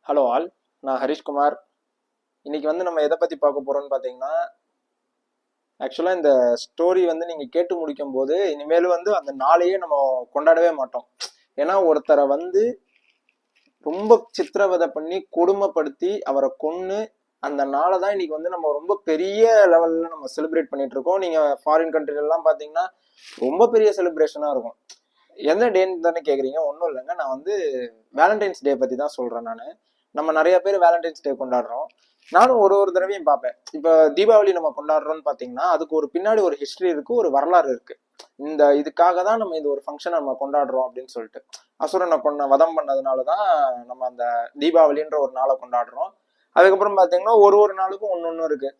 Hello all, நான் ஹரிஷ்குமார். இன்னைக்கு நம்ம எதை பற்றி பார்க்க போகிறோம்னு பார்த்தீங்கன்னா, ஆக்சுவலாக இந்த ஸ்டோரி நீங்கள் கேட்டு முடிக்கும் போது இனிமேல் அந்த நாளையே நம்ம கொண்டாடவே மாட்டோம். ஏன்னா ஒருத்தரை ரொம்ப சித்திரவதை பண்ணி கொடுமைப்படுத்தி அவரை கொன்று அந்த நாளை தான் இன்னைக்கு நம்ம ரொம்ப பெரிய லெவலில் நம்ம செலிப்ரேட் பண்ணிட்டு இருக்கோம். நீங்கள் ஃபாரின் கண்ட்ரிலெலாம் பார்த்தீங்கன்னா ரொம்ப பெரிய செலிப்ரேஷனாக இருக்கும். எந்த டேன்னு தானே கேட்குறீங்க? ஒன்றும் இல்லைங்க, நான் வேலண்டைன்ஸ் டே பற்றி தான் சொல்கிறேன். நம்ம நிறைய பேர் வேலண்டைன்ஸ் டே கொண்டாடுறோம். நானும் ஒரு தடவையும் பார்ப்பேன். இப்போ தீபாவளி நம்ம கொண்டாடுறோம்னு பார்த்தீங்கன்னா அதுக்கு ஒரு பின்னாடி ஒரு ஹிஸ்டரி இருக்கு, ஒரு வரலாறு இருக்கு. இதுக்காக தான் நம்ம இது ஒரு ஃபங்க்ஷன் நம்ம கொண்டாடுறோம் அப்படின்னு சொல்லிட்டு அசுரனை வதம் பண்ணதுனால தான் நம்ம அந்த தீபாவளின்ற ஒரு நாளை கொண்டாடுறோம். அதுக்கப்புறம் பார்த்தீங்கன்னா ஒரு நாளுக்கும் ஒன்று இருக்கு.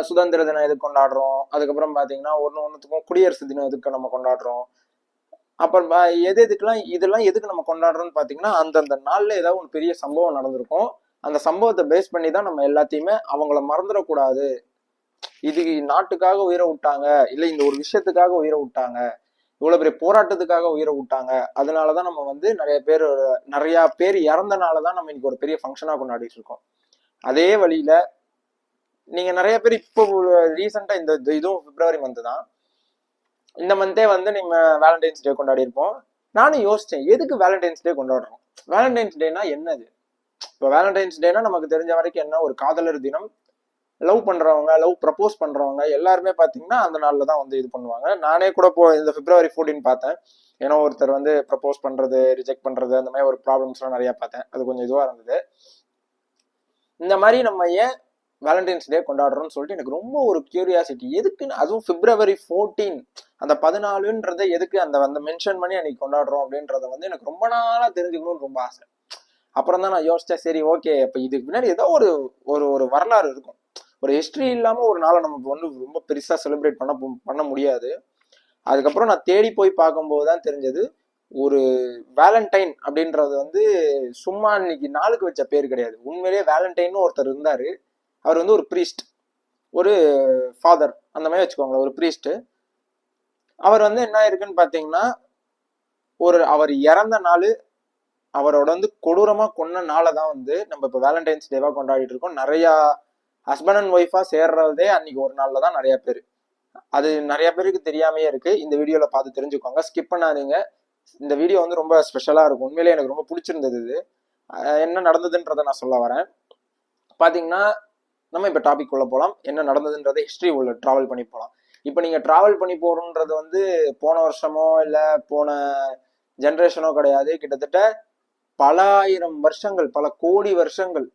சுதந்திர தினம் எதுக்கு கொண்டாடுறோம், அதுக்கப்புறம் பார்த்தீங்கன்னா ஒன்றுத்துக்கும் குடியரசு தினம் எதுக்கு நம்ம கொண்டாடுறோம். அப்புறம் எதுக்கெல்லாம் இதெல்லாம் எதுக்கு நம்ம கொண்டாடுறோம்னு பார்த்தீங்கன்னா அந்தந்த நாளில் ஏதாவது ஒரு பெரிய சம்பவம் நடந்திருக்கும். அந்த சம்பவத்தை பேஸ் பண்ணி தான் நம்ம எல்லாத்தையுமே அவங்கள மறந்துடக்கூடாது. இது நாட்டுக்காக உயிரை விட்டாங்க, இல்லை இந்த ஒரு விஷயத்துக்காக உயிரை விட்டாங்க, இவ்வளவு பெரிய போராட்டத்துக்காக உயிரை விட்டாங்க, அதனாலதான் நம்ம நிறைய பேர் இறந்தனாலதான் நம்ம இன்னைக்கு ஒரு பெரிய ஃபங்க்ஷனா கொண்டாடிட்டு இருக்கோம். அதே வழியில நீங்க நிறைய பேர் இப்போ ரீசெண்டா இந்த இதுவும் பிப்ரவரி மந்த் தான், இந்த மந்தே நம்ம வேலண்டைன்ஸ் டே கொண்டாடி இருப்போம். நானும் யோசிச்சேன், எதுக்கு வேலண்டைன்ஸ் டே கொண்டாடுறோம்? வேலண்டைன்ஸ் டேனா என்னது? இப்போ வேலண்டைன்ஸ் டேனா நமக்கு தெரிஞ்ச வரைக்கும் என்ன, ஒரு காதலர் தினம். லவ் பண்றவங்க, லவ் ப்ரப்போஸ் பண்றவங்க எல்லாருமே பாத்தீங்கன்னா அந்த நாள்ல தான் இது பண்ணுவாங்க. நானே கூட இந்த பிப்ரவரி 14 பார்த்தேன். ஏன்னா ஒருத்தர் ப்ரப்போஸ் பண்றது, ரிஜெக்ட் பண்றது, அந்த மாதிரி ஒரு ப்ராப்ளம்ஸ்லாம் நிறைய பார்த்தேன். அது கொஞ்சம் இதுவா இருந்தது. இந்த மாதிரி நம்ம ஏன் வேலண்டைன்ஸ் டே கொண்டாடுறோம்னு சொல்லிட்டு எனக்கு ரொம்ப ஒரு கியூரியாசிட்டி. எதுக்குன்னு, அதுவும் பிப்ரவரி 14 அந்த 14ன்றதை எதுக்கு அந்த மென்ஷன் பண்ணி அன்னைக்கு கொண்டாடுறோம் அப்படின்றத எனக்கு ரொம்ப நாளா தெரிஞ்சுக்கணும்னு ரொம்ப ஆசை. அப்புறம் தான் நான் யோசிச்சேன், சரி ஓகே, இப்போ இதுக்கு முன்னாடி ஏதோ ஒரு ஒரு வரலாறு இருக்கும். ஒரு ஹிஸ்டரி இல்லாம ஒரு நாளை நம்ம ரொம்ப பெருசா செலிப்ரேட் பண்ண முடியாது. அதுக்கப்புறம் நான் தேடி போய் பார்க்கும்போது தான் தெரிஞ்சது, ஒரு வேலண்டைன் அப்படின்றது சும்மா இன்னைக்கு நாளுக்கு வச்ச பேர் கிடையாது. உண்மையிலேயே வேலண்டைன்னு ஒருத்தர் இருந்தாரு. அவர் ஒரு பிரீஸ்ட், ஒரு ஃபாதர் அந்த மாதிரி வச்சுக்கோங்களேன், ஒரு பிரீஸ்ட். அவர் என்ன இருக்குன்னு பாத்தீங்கன்னா, அவர் இறந்த நாள், அவரோட கொடூரமா கொன்ன நாளை தான் நம்ம இப்போ வேலண்டைன்ஸ் டேவா கொண்டாடிட்டு இருக்கோம். நிறைய ஹஸ்பண்ட் அண்ட் ஒய்ஃபா சேர்றதே அன்னைக்கு ஒரு நாள்ல தான் நிறைய பேர். அது நிறைய பேருக்கு தெரியாமையே இருக்கு. இந்த வீடியோல பார்த்து தெரிஞ்சுக்கோங்க, ஸ்கிப் பண்ணாதீங்க. இந்த வீடியோ ரொம்ப ஸ்பெஷலா இருக்கும். உண்மையிலேயே எனக்கு ரொம்ப பிடிச்சிருந்தது. இது என்ன நடந்ததுன்றதை நான் சொல்ல வரேன். பாத்தீங்கன்னா நம்ம இப்ப டாபிக் உள்ள போலாம். என்ன நடந்ததுன்றதை ஹிஸ்டரி உள்ள டிராவல் பண்ணி போலாம். இப்ப நீங்க டிராவல் பண்ணி போறோன்றது போன வருஷமோ இல்ல போன ஜென்ரேஷனோ கிடையாது. கிட்டத்தட்ட பல ஆயிரம் வருஷங்கள், பல கோடி வருஷங்கள்,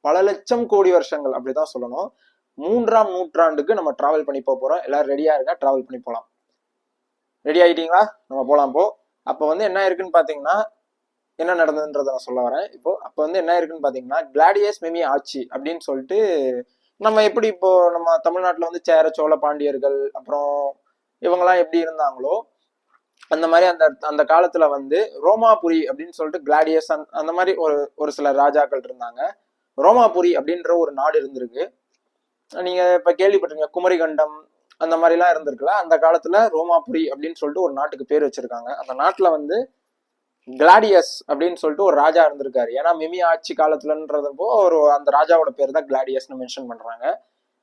பல லட்சம் கோடி வருஷங்கள் அப்படிதான் சொல்லணும். 3ஆம் நூற்றாண்டுக்கு நம்ம டிராவல் பண்ணி போறோம். எல்லாரும் ரெடியா இருங்க, டிராவல் பண்ணி போலாம். ரெடி ஆயிட்டீங்களா? நம்ம போலாம். போ அப்ப என்ன இருக்குன்னு பாத்தீங்கன்னா, என்ன நடந்ததுன்றத நான் சொல்ல வரேன். இப்போ அப்ப என்ன இருக்குன்னு பாத்தீங்கன்னா, கிளாடியஸ் மெமி ஆட்சி அப்படின்னு சொல்லிட்டு, நம்ம எப்படி இப்போ நம்ம தமிழ்நாட்டுல சேர சோழ பாண்டியர்கள் அப்புறம் இவங்கெல்லாம் எப்படி இருந்தாங்களோ அந்த மாதிரி அந்த அந்த காலத்துல ரோமாபுரி அப்படின்னு சொல்லிட்டு கிளாடியஸ் அந்த மாதிரி ஒரு சில ராஜாக்கள் இருந்தாங்க. ரோமாபுரி அப்படின்ற ஒரு நாடு இருந்திருக்கு. நீங்க இப்ப கேள்விப்பட்டிருக்கீங்க, குமரிகண்டம் அந்த மாதிரி எல்லாம் இருந்திருக்குல்ல. அந்த காலத்துல ரோமாபுரி அப்படின்னு சொல்லிட்டு ஒரு நாட்டுக்கு பேர் வச்சிருக்காங்க. அந்த நாட்டுல கிளாடியஸ் அப்படின்னு சொல்லிட்டு ஒரு ராஜா இருந்திருக்காரு. ஏன்னா மிமி ஆட்சி காலத்துலன்றதப்போ அந்த ராஜாவோட பேர் தான் கிளாடியஸ்னு மென்ஷன் பண்றாங்க.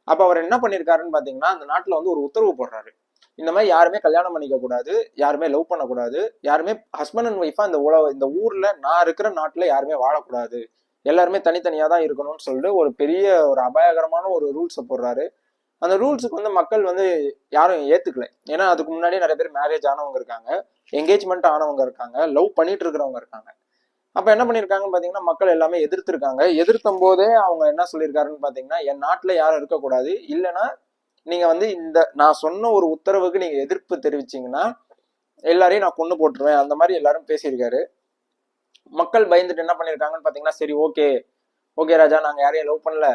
அப்ப அவர் என்ன பண்ணிருக்காருன்னு பாத்தீங்கன்னா, அந்த நாட்டுல ஒரு உத்தரவு போடுறாரு. இந்த மாதிரி யாருமே கல்யாணம் பண்ணிக்க கூடாது, யாருமே லவ் பண்ணக்கூடாது, யாருமே ஹஸ்பண்ட் அண்ட் ஒய்ஃபா இந்த ஊர்ல, நான் இருக்கிற நாட்டுல யாருமே வாழக்கூடாது, எல்லாருமே தனித்தனியா தான் இருக்கணும்னு சொல்லிட்டு ஒரு பெரிய ஒரு அபாயகரமான ஒரு ரூல்ஸை போடுறாரு. அந்த ரூல்ஸுக்கு மக்கள் யாரும் ஏத்துக்கல. ஏன்னா அதுக்கு முன்னாடியே நிறைய பேர் மேரேஜ் ஆனவங்க இருக்காங்க, என்கேஜ்மெண்ட் ஆனவங்க இருக்காங்க, லவ் பண்ணிட்டு இருக்கிறவங்க இருக்காங்க. அப்ப என்ன பண்ணிருக்காங்கன்னு பாத்தீங்கன்னா, மக்கள் எல்லாமே எதிர்த்திருக்காங்க. எதிர்த்தும் போதே அவங்க என்ன சொல்லியிருக்காருன்னு பாத்தீங்கன்னா, என் நாட்டுல யாரும் இருக்கக்கூடாது, இல்லைன்னா நீங்க இந்த நான் சொன்ன ஒரு உத்தரவுக்கு நீங்க எதிர்ப்பு தெரிவிச்சீங்கன்னா எல்லாரையும் நான் கொண்டு போட்டுருவேன், அந்த மாதிரி எல்லாரும் பேசியிருக்காரு. மக்கள் பயந்துட்டு என்ன பண்ணிருக்காங்கன்னு பாத்தீங்கன்னா, சரி ஓகே ஓகே ராஜா, நாங்க யாரையும் லவ் பண்ணல,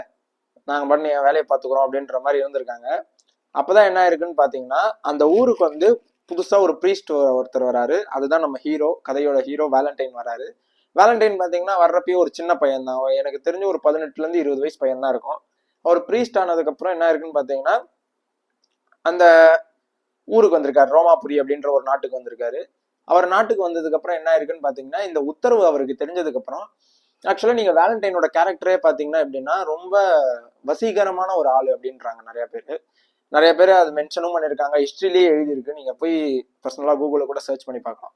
நாங்க பண்ணி என் வேலையை பார்த்துக்கிறோம் அப்படின்ற மாதிரி இருந்திருக்காங்க. அப்பதான் என்ன இருக்குன்னு பாத்தீங்கன்னா, அந்த ஊருக்கு புதுசா ஒரு பிரீஸ்ட் ஒருத்தர் வராரு. அதுதான் நம்ம ஹீரோ, கதையோட ஹீரோ வேலண்டைன் வராரு. வேலண்டைன் பாத்தீங்கன்னா வர்றப்பயே ஒரு சின்ன பையன் தான், எனக்கு தெரிஞ்சு ஒரு 18ல இருந்து 20 வயசு பையன் தான் இருக்கும். அவர் பிரீஸ்ட் ஆனதுக்கு அப்புறம் என்ன இருக்குன்னு பாத்தீங்கன்னா, அந்த ஊருக்கு வந்திருக்காரு, ரோமாபுரி அப்படின்ற ஒரு நாட்டுக்கு வந்திருக்காரு. அவர் நாட்டுக்கு வந்ததுக்கு அப்புறம் என்ன இருக்குன்னு பாத்தீங்கன்னா, இந்த உத்தரவு அவருக்கு தெரிஞ்சதுக்கு அப்புறம் ஆக்சுவலா நீங்க வேலண்டைனோட கேரக்டரே பாத்தீங்கன்னா எப்படின்னா ரொம்ப வசீகரமான ஒரு ஆளு அப்படின்றாங்க நிறைய பேர் அது மென்ஷனும் பண்ணியிருக்காங்க, ஹிஸ்டரியிலேயே எழுதியிருக்கு. நீங்க போய் பர்சனலா கூகுளில் கூட சர்ச் பண்ணி பார்க்கலாம்.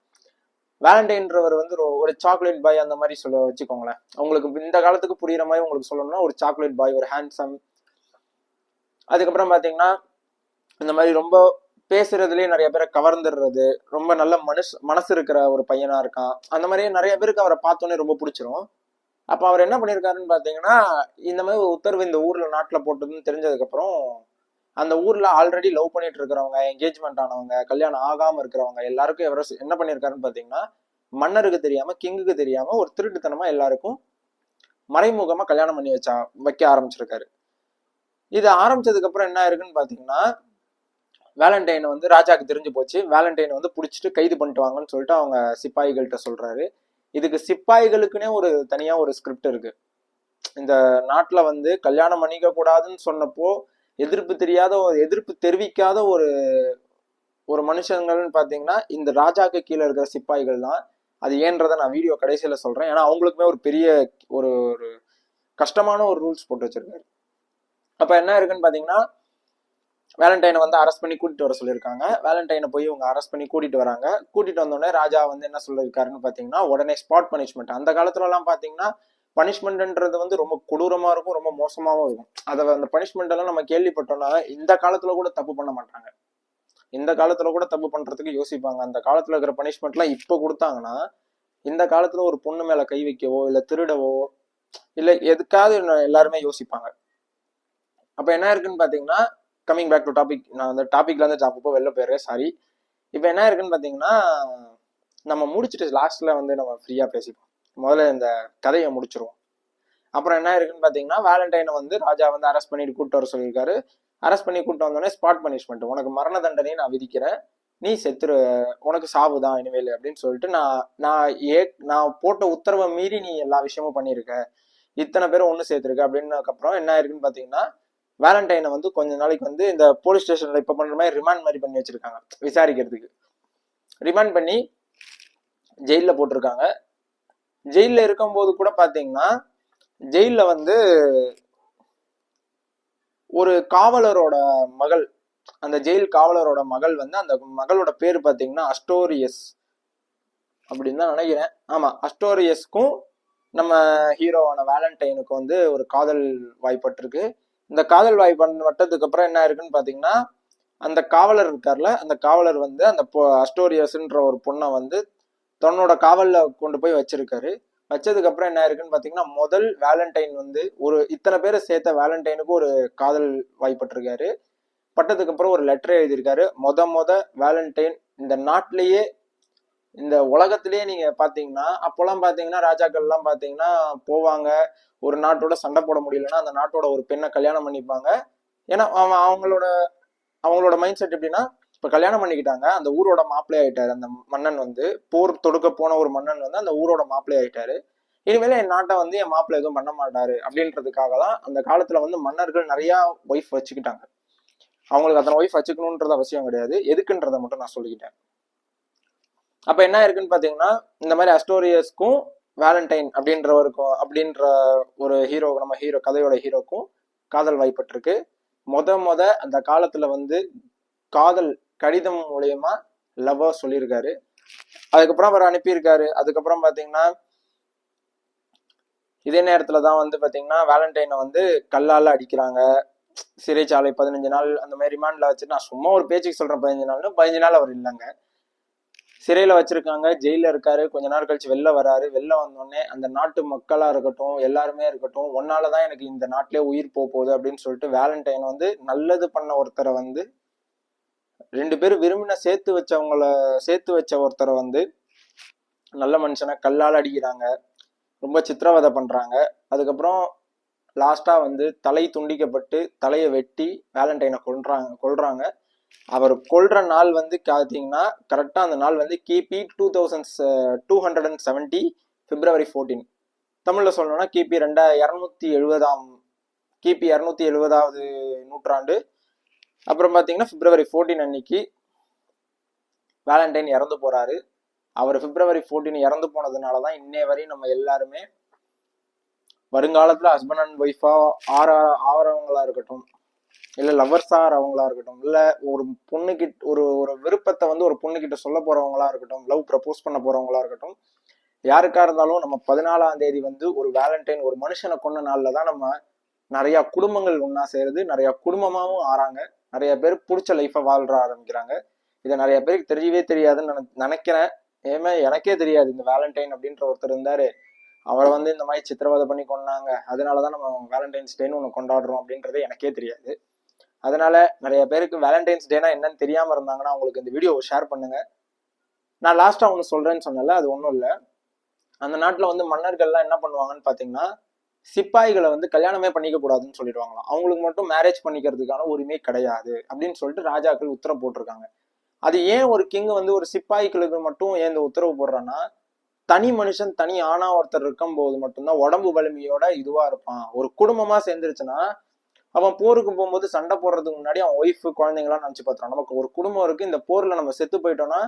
வேலண்டைன்றவர் வந்து ஒரு சாக்லேட் பாய் அந்த மாதிரி சொல்ல வச்சுக்கோங்களேன். உங்களுக்கு இந்த காலத்துக்கு புரியுற மாதிரி உங்களுக்கு சொல்லணும்னா ஒரு சாக்லேட் பாய், ஒரு ஹேண்ட்ஸம். அதுக்கப்புறம் பாத்தீங்கன்னா இந்த மாதிரி ரொம்ப பேசுறதுலயே நிறைய பேரை கவர்ந்துடுறது, ரொம்ப நல்ல மனசு இருக்கிற ஒரு பையனா இருக்கான். அந்த மாதிரியே நிறைய பேருக்கு அவரை பார்த்தோன்னே ரொம்ப பிடிச்சிரும். அப்ப அவர் என்ன பண்ணிருக்காருன்னு பாத்தீங்கன்னா, இந்த மாதிரி ஒரு உத்தரவு இந்த ஊர்ல நாட்டுல போட்டதுன்னு தெரிஞ்சதுக்கு அப்புறம் அந்த ஊர்ல ஆல்ரெடி லவ் பண்ணிட்டு இருக்கிறவங்க, என்கேஜ்மெண்ட் ஆனவங்க, கல்யாணம் ஆகாம இருக்கிறவங்க எல்லாருக்கும் எவரெஸ்ட் என்ன பண்ணிருக்காருன்னு பாத்தீங்கன்னா, மன்னருக்கு தெரியாம, கிங்குக்கு தெரியாம ஒரு திருட்டுத்தனமா எல்லாருக்கும் மறைமுகமா கல்யாணம் பண்ணி வைக்க ஆரம்பிச்சிருக்காரு. இது ஆரம்பிச்சதுக்கு அப்புறம் என்ன ஆயிருக்குன்னு பாத்தீங்கன்னா, வேலண்டைன் வந்து ராஜாக்கு தெரிஞ்சு போச்சு. வேலண்டைன் வந்து பிடிச்சிட்டு கைது பண்ணிட்டு வாங்கன்னு சொல்லிட்டு அவங்க சிப்பாய்கள்கிட்ட சொல்றாரு. இதுக்கு சிப்பாய்களுக்குன்னே ஒரு தனியா ஒரு ஸ்கிரிப்ட் இருக்கு. இந்த நாட்டுல வந்து கல்யாணம் பண்ணிக்க கூடாதுன்னு சொன்னப்போ எதிர்ப்பு தெரிவிக்காத ஒரு ஒரு மனுஷங்கள்னு பாத்தீங்கன்னா இந்த ராஜாக்கு கீழே இருக்கிற சிப்பாய்கள் தான். அது ஏன்றதை நான் வீடியோ கடைசியில சொல்றேன். ஏன்னா அவங்களுக்குமே ஒரு பெரிய ஒரு ஒரு கஷ்டமான ஒரு ரூல்ஸ் போட்டு வச்சிருக்காரு. அப்ப என்ன இருக்குன்னு பாத்தீங்கன்னா, வேலண்டைனை வந்து அரெஸ்ட் பண்ணி கூட்டிட்டு வர சொல்லியிருக்காங்க. வேலண்டைனை போய் இவங்க அரெஸ்ட் பண்ணி கூட்டிட்டு வராங்க. கூட்டிட்டு வந்தோடனே ராஜா வந்து என்ன சொல்லியிருக்காருன்னு பாத்தீங்கன்னா, உடனே ஸ்பாட் பனிஷ்மெண்ட். அந்த காலத்துல எல்லாம் பாத்தீங்கன்னா பனிஷ்மெண்ட்ன்றது வந்து ரொம்ப கொடூரமா இருக்கும், ரொம்ப மோசமாவும் இருக்கும். அந்த பனிஷ்மெண்ட் எல்லாம் நம்ம கேள்விப்பட்டோம்னா இந்த காலத்துல கூட தப்பு பண்ண மாட்டாங்க. இந்த காலத்துல கூட தப்பு பண்றதுக்கு யோசிப்பாங்க. அந்த காலத்துல இருக்கிற பனிஷ்மெண்ட் எல்லாம் இப்ப கொடுத்தாங்கன்னா இந்த காலத்துல ஒரு பொண்ணு மேல கை வைக்கவோ இல்ல திருடவோ இல்ல எதுக்காவது எல்லாருமே யோசிப்பாங்க. அப்ப என்ன இருக்குன்னு பாத்தீங்கன்னா, கமிங் பேக் டு டாபிக், நான் அந்த டாபிக்ல இருந்து அப்பப்போ வெளில போயிடுறேன், சாரி. இப்ப என்ன இருக்குன்னு பாத்தீங்கன்னா, நம்ம முடிச்சுட்டு லாஸ்ட்ல வந்து நம்ம ஃப்ரீயா பேசிப்போம். முதல்ல இந்த கதையை முடிச்சிருவோம். அப்புறம் என்ன இருக்குன்னு பாத்தீங்கன்னா, வேலண்டைனை வந்து ராஜா வந்து அரெஸ்ட் பண்ணிட்டு கூப்பிட்டு வர சொல்லியிருக்காரு. அரெஸ்ட் பண்ணி கூப்பிட்டு வந்தோடனே ஸ்பாட் பனிஷ்மெண்ட், உனக்கு மரண தண்டனையை நான் விதிக்கிறேன், நீ செத்துரு, உனக்கு சாவுதான் இனிமேல் அப்படின்னு சொல்லிட்டு நான் போட்ட உத்தரவை மீறி நீ எல்லா விஷயமும் பண்ணியிருக்க, இத்தனை பேரும் ஒண்ணு சேர்த்திருக்க அப்படின்னதுக்கப்புறம் என்ன ஆயிருக்குன்னு பாத்தீங்கன்னா, வேலண்டைனை வந்து கொஞ்ச நாளைக்கு வந்து இந்த போலீஸ் ஸ்டேஷன்ல இப்ப பண்ற மாதிரி ரிமாண்ட் மாதிரி பண்ணி வச்சிருக்காங்க, விசாரிக்கிறதுக்கு. ரிமாண்ட் பண்ணி ஜெயில போட்டிருக்காங்க. ஜெயில இருக்கும்போது கூட பாத்தீங்கன்னா, ஜெயில வந்து ஒரு காவலரோட மகள், அந்த ஜெயில் காவலரோட மகள் வந்து, அந்த மகளோட பேர் பாத்தீங்கன்னா அஸ்டோரியஸ் அப்படின்னு தான் நினைக்கிறேன். ஆமா, அஸ்டோரியஸ்க்கும் நம்ம ஹீரோவான வேலண்டைனுக்கும் வந்து ஒரு காதல் வாய்ப்பட்டிருக்கு. இந்த காதல் வாய்ப்பட்டதுக்கு அப்புறம் என்ன இருக்குன்னு பாத்தீங்கன்னா, அந்த காவலர் இருக்கார்ல, அந்த காவலர் வந்து அந்த அஸ்டோரியஸ்ன்ற ஒரு பொண்ணை வந்து தன்னோட காவல்ல கொண்டு போய் வச்சிருக்காரு. வச்சதுக்கு அப்புறம் என்ன இருக்குன்னு பாத்தீங்கன்னா, முதல் வேலண்டைன் வந்து ஒரு இத்தனை பேரை சேர்த்த வேலண்டைனுக்கு ஒரு காதல் வாய்ப்பட்டிருக்காரு. பட்டதுக்கு அப்புறம் ஒரு லெட்டர் எழுதியிருக்காரு. மொத வேலண்டைன் இந்த நாட்டிலேயே இந்த உலகத்திலேயே நீங்க பாத்தீங்கன்னா, அப்போல்லாம் பாத்தீங்கன்னா ராஜாக்கள் எல்லாம் பாத்தீங்கன்னா போவாங்க, ஒரு நாட்டோட சண்டை போட முடியலன்னா அந்த நாட்டோட ஒரு பெண்ணை கல்யாணம் பண்ணிப்பாங்க. ஏன்னா அவங்களோட மைண்ட் செட் எப்படின்னா, இப்ப கல்யாணம் பண்ணிக்கிட்டாங்க, அந்த ஊரோட மாப்பிள்ளை ஆயிட்டாரு அந்த மன்னன் வந்து, போர் தொடுக்க போன ஒரு மன்னன் வந்து அந்த ஊரோட மாப்பிள்ளை ஆயிட்டாரு. இனிமேல என் நாட்டை வந்து என் மாப்பிள்ளை எதுவும் பண்ண மாட்டாரு அப்படின்றதுக்காக தான் அந்த காலத்துல வந்து மன்னர்கள் நிறைய ஒய்ஃப் வச்சுக்கிட்டாங்க. அவங்களுக்கு அத்தனை ஒய்ஃப் வச்சுக்கணும்ன்றது அவசியம் கிடையாது, எதுக்குன்றதை மட்டும் நான் சொல்லிக்கிட்டேன். அப்ப என்ன இருக்குன்னு பாத்தீங்கன்னா, இந்த மாதிரி அஸ்டோரியஸ்க்கும் வேலண்டைன் அப்படின்ற ஒரு ஹீரோ, நம்ம கதையோட ஹீரோக்கும் காதல் வாய்ப்பட்டிருக்கு. அந்த காலத்துல வந்து காதல் கடிதம் மூலியமா லவ்வா சொல்லியிருக்காரு. அதுக்கப்புறம் அவர் அனுப்பியிருக்காரு. அதுக்கப்புறம் பாத்தீங்கன்னா இதே நேரத்துலதான் வந்து பாத்தீங்கன்னா வேலண்டைனை வந்து கல்லால அடிக்கிறாங்க. சிறைச்சாலை 15 நாள் அந்த மாதிரி ரிமாண்ட்ல வச்சு, நான் சும்மா ஒரு பேச்சுக்கு சொல்றேன் 15 நாள் அவர் இல்லைங்க, சிறையில வச்சிருக்காங்க, ஜெயில இருக்காரு. கொஞ்ச நாள் கழிச்சு வெளில வராரு. வெளில வந்தோடனே அந்த நாட்டு மக்களா இருக்கட்டும், எல்லாருமே இருக்கட்டும், ஒன்னாலதான் எனக்கு இந்த நாட்டிலே உயிர் போகுது அப்படின்னு சொல்லிட்டு வேலண்டைன் வந்து நல்லது பண்ண ஒருத்தரை வந்து, 2 பேரும் விரும்பின சேர்த்து வச்ச ஒருத்தரை வந்து நல்ல மனுஷனை கல்லால் அடிக்கிறாங்க, ரொம்ப சித்திரவதை பண்றாங்க. அதுக்கப்புறம் லாஸ்டா வந்து தலை துண்டிக்கப்பட்டு தலையை வெட்டி வேலண்டைனை கொல்றாங்க. அவர் கொல்ற நாள் வந்து பாத்தீங்கன்னா கரெக்டா அந்த நாள் வந்து கிபி 2270 பிப்ரவரி 14. தமிழ்ல சொல்லணும்னா கிபி 270வது நூற்றாண்டு. அப்புறம் பாத்தீங்கன்னா பிப்ரவரி 14 அன்னைக்கு வேலண்டைன் இறந்து போறாரு. அவர் பிப்ரவரி 14 இறந்து போனதுனாலதான் இன்னைய வரையும் நம்ம எல்லாருமே வருங்காலத்துல ஹஸ்பண்ட் அண்ட் ஒய்ஃபா ஆறவங்களா இருக்கட்டும், இல்ல லவ்வர்ஸா ஆறவங்களா இருக்கட்டும், இல்ல ஒரு பொண்ணுகிட்ட ஒரு ஒரு விருப்பத்தை வந்து ஒரு பொண்ணுகிட்ட சொல்ல போறவங்களா இருக்கட்டும், லவ் ப்ரப்போஸ் பண்ண போறவங்களா இருக்கட்டும், யாருக்கா இருந்தாலும் நம்ம 14ஆம் தேதி வந்து ஒரு வேலண்டைன், ஒரு மனுஷனை கொண்ட நாள்ல தான் நம்ம நிறைய குடும்பங்கள் ஒன்னா சேருது, நிறைய குடும்பமாவும் ஆறாங்க, நிறைய பேர் பிடிச்ச லைஃபை வாழ்ற ஆரம்பிக்கிறாங்க. இதை நிறைய பேருக்கு தெரியவே தெரியாதுன்னு நினைக்கிறேன். ஏமே எனக்கே தெரியாது இந்த வேலண்டைன் அப்படின்ற ஒருத்தர் இருந்தாரு, அவரை வந்து இந்த மாதிரி சித்திரவதை பண்ணி கொண்டாங்க, அதனாலதான் நம்ம வேலண்டைன்ஸ் டேன்னு ஒன்று கொண்டாடுறோம் அப்படின்றது எனக்கே தெரியாது. அதனால நிறைய பேருக்கு வேலண்டைன்ஸ் டேனா என்னன்னு தெரியாம இருந்தாங்கன்னா அவங்களுக்கு இந்த வீடியோவை ஷேர் பண்ணுங்க. நான் லாஸ்டா ஒன்று சொல்றேன்னு சொன்னல, அது ஒன்றும் இல்லை. அந்த நாட்டில் வந்து மன்னர்கள்லாம் என்ன பண்ணுவாங்கன்னு பார்த்தீங்கன்னா, சிப்பாய்களை வந்து கல்யாணமே பண்ணிக்க கூடாதுன்னு சொல்லிடுவாங்களாம். அவங்களுக்கு மட்டும் மேரேஜ் பண்ணிக்கிறதுக்கான உரிமை கிடையாது அப்படின்னு சொல்லிட்டு ராஜாக்கள் உத்தரவு போட்டிருக்காங்க. அது ஏன் ஒரு கிங் வந்து ஒரு சிப்பாய்களுக்கு மட்டும் ஏன் இந்த உத்தரவு போடுறான்னா, தனி மனுஷன் தனி ஆணா ஒருத்தர் இருக்கும் போது மட்டும்தான் உடம்பு வலிமையோட இதுவா இருப்பான். ஒரு குடும்பமா சேர்ந்துருச்சுன்னா அவன் போருக்கு போகும்போது சண்டை போடுறதுக்கு முன்னாடி அவன் ஒய்ஃப் குழந்தைங்களாம் நினைச்சு பார்த்துறான். நமக்கு ஒரு குடும்பம் இருக்கு, இந்த போர்ல நம்ம செத்து போயிட்டோம்னா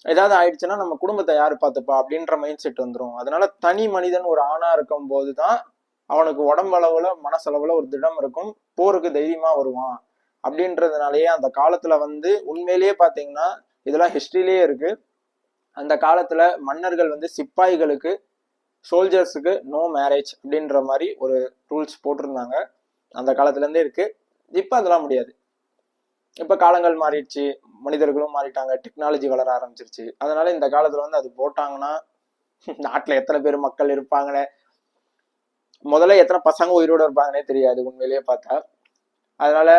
ஏதாவது ஆயிடுச்சுன்னா நம்ம குடும்பத்தை யாரு பார்த்துப்பா அப்படின்ற மைண்ட் செட் வந்துடும். அதனால தனி மனிதன் ஒரு ஆணா இருக்கும் போதுதான் அவனுக்கு உடம்பளவுல மனசளவுல ஒரு திடம் இருக்கும், போருக்கு தைரியமா வருவான். அப்படின்றதுனாலயே அந்த காலத்துல வந்து உண்மையிலேயே பாத்தீங்கன்னா இதெல்லாம் ஹிஸ்டரியிலேயே இருக்கு. அந்த காலத்துல மன்னர்கள் வந்து சிப்பாய்களுக்கு, சோல்ஜர்ஸுக்கு நோ மேரேஜ் அப்படின்ற மாதிரி ஒரு ரூல்ஸ் போட்டிருந்தாங்க. அந்த காலத்துல இருந்தே இருக்கு. இப்ப அதெல்லாம் முடியாது. இப்ப காலங்கள் மாறிடுச்சு, மனிதர்களும் மாறிட்டாங்க, டெக்னாலஜி வளர ஆரம்பிச்சிருச்சு. அதனால இந்த காலத்துல வந்து அது போட்டாங்கன்னா நாட்டுல எத்தனை பேர் மக்கள் இருப்பாங்கன்னு, முதல்ல எத்தனை பசங்க உயிரோட இருப்பாங்கன்னே தெரியாது உண்மையிலேயே பார்த்தா. அதனால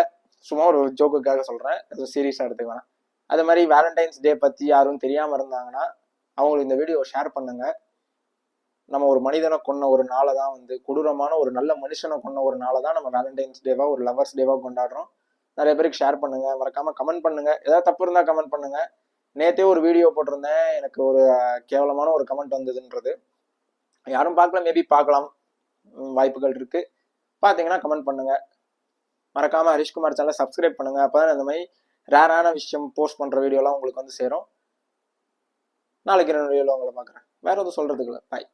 சும்மா ஒரு ஜோக்குக்காக சொல்றேன், அது சீரியஸா எடுத்துக்க வேணாம். அது மாதிரி வேலண்டைன்ஸ் டே பத்தி யாரும் தெரியாம இருந்தாங்கன்னா அவங்களுக்கு இந்த வீடியோ ஷேர் பண்ணுங்க. நம்ம ஒரு மனிதனை கொன்ன ஒரு நாளை தான் வந்து, கொடூரமான ஒரு நல்ல மனுஷனை கொன்ன ஒரு நாளை தான் நம்ம வேலண்டைன்ஸ் டேவா, ஒரு லவர்ஸ் டேவா கொண்டாடுறோம். நிறைய பேருக்கு ஷேர் பண்ணுங்க, மறக்காம கமெண்ட் பண்ணுங்க, ஏதாவது தப்பு இருந்தா கமெண்ட் பண்ணுங்க. நேத்தே ஒரு வீடியோ போட்டிருந்தேன், எனக்கு ஒரு கேவலமான ஒரு கமெண்ட் வந்ததுன்றது. யாரும் பார்க்கல, மேபி பார்க்கலாம், வாய்ப்புகள் இருக்கு. பாத்தீங்கன்னா கமெண்ட் பண்ணுங்க. மறக்காம ஹரிஷ்குமார் சேனலை சப்ஸ்கிரைப் பண்ணுங்க. அப்பதான் இந்த மாதிரி ரேரான விஷயம் போஸ்ட் பண்ற வீடியோலாம் உங்களுக்கு வந்து சேரும். நாளைக்கு 2 வீடியோல உங்களை பார்க்குறேன். வேற எதுவும் சொல்றதுக்கு இல்லை. பாய்.